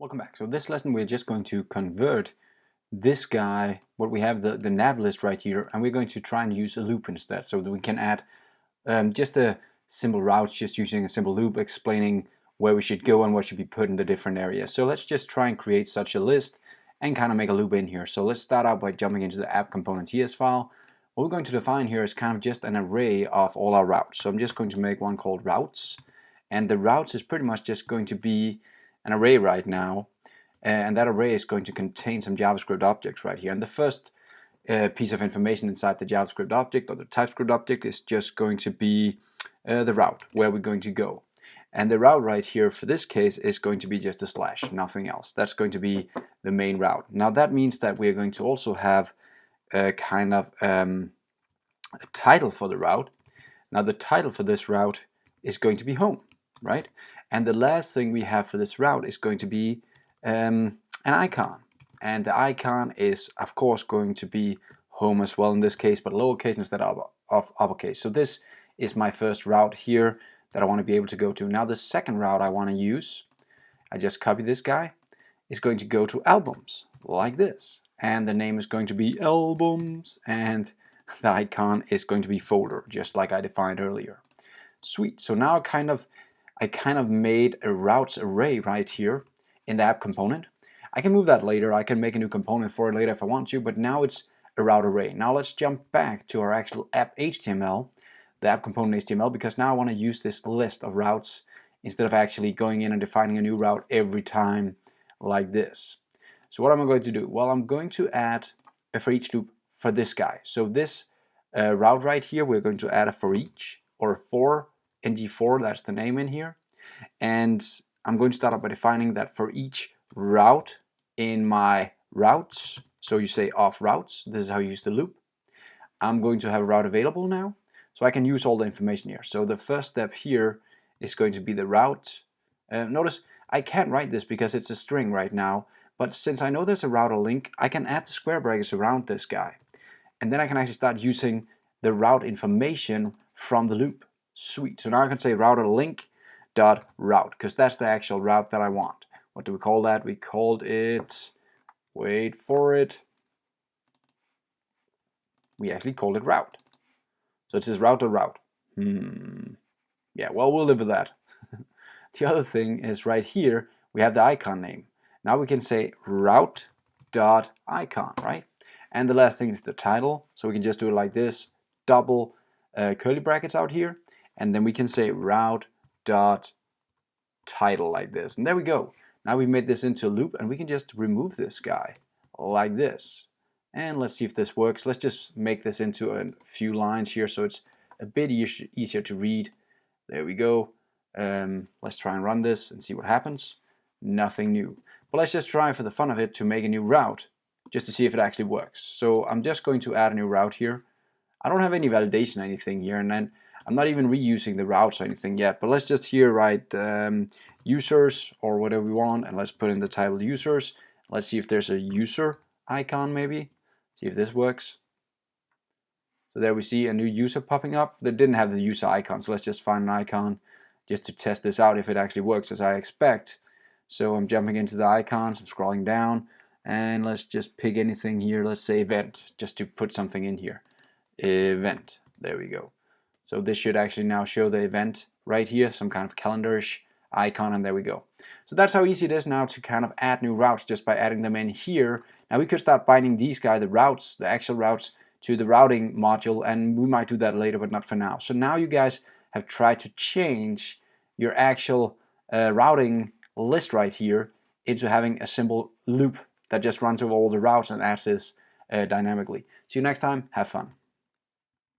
Welcome back. So this lesson we're just going to convert this guy, what we have the nav list right here, and we're going to try and use a loop instead, so that we can add just a simple route, just using a simple loop explaining where we should go and what should be put in the different areas. So let's just try and create such a list and kind of make a loop in here. So let's start out by jumping into the app component TS file. What we're going to define here is kind of just an array of all our routes. So I'm just going to make one called routes, and the routes is pretty much just going to be an array right now, and that array is going to contain some JavaScript objects right here. And the first piece of information inside the JavaScript object or the TypeScript object is just going to be the route, where we're going to go. And the route right here for this case is going to be just a slash, nothing else. That's going to be the main route. Now that means that we're going to also have a kind of a title for the route. Now the title for this route is going to be home, right? And the last thing we have for this route is going to be an icon. And the icon is of course going to be home as well in this case, but lowercase instead of uppercase. So this is my first route here that I want to be able to go to. Now the second route I want to use, I just copy this guy, is going to go to albums like this. And the name is going to be albums, and the icon is going to be folder, just like I defined earlier. Sweet. So now I kind of made a routes array right here in the app component. I can move that later. I can make a new component for it later if I want to, but now it's a route array. Now let's jump back to our actual app HTML, the app component HTML, because now I want to use this list of routes instead of actually going in and defining a new route every time like this. So what am I going to do? Well, I'm going to add a for each loop for this guy. So this route right here, we're going to add a for each, or for ngfor, that's the name in here. And I'm going to start out by defining that for each route in my routes, so you say of routes, this is how you use the loop, I'm going to have a route available now, so I can use all the information here. So the first step here is going to be the route. Notice I can't write this because it's a string right now, but since I know there's a router link, I can add the square brackets around this guy. And then I can actually start using the route information from the loop. Sweet. So now I can say router link dot route, because that's the actual route that I want. What do we call that? We called it, wait for it, we actually called it route. So it says route to route. Yeah, well, we'll live with that. The other thing is right here, we have the icon name. Now we can say route dot icon, right? And the last thing is the title. So we can just do it like this, double curly brackets out here. And then we can say route dot title like this. And there we go. Now we made this into a loop, and we can just remove this guy like this. And let's see if this works. Let's just make this into a few lines here so it's a bit easier to read. There we go. Let's try and run this and see what happens. Nothing new. But let's just try for the fun of it to make a new route just to see if it actually works. So I'm just going to add a new route here. I don't have any validation or anything here, and then I'm not even reusing the routes or anything yet, but let's just here write users or whatever we want, and let's put in the title users. Let's see if there's a user icon maybe. See if this works. So there we see a new user popping up that didn't have the user icon, so let's just find an icon just to test this out if it actually works as I expect. So I'm jumping into the icons, I'm scrolling down, and let's just pick anything here. Let's say event, just to put something in here. Event, there we go. So this should actually now show the event right here, some kind of calendarish icon, and there we go. So that's how easy it is now to kind of add new routes just by adding them in here. Now we could start binding these guys, the routes, the actual routes, to the routing module, and we might do that later, but not for now. So now you guys have tried to change your actual routing list right here into having a simple loop that just runs over all the routes and adds this dynamically. See you next time, have fun.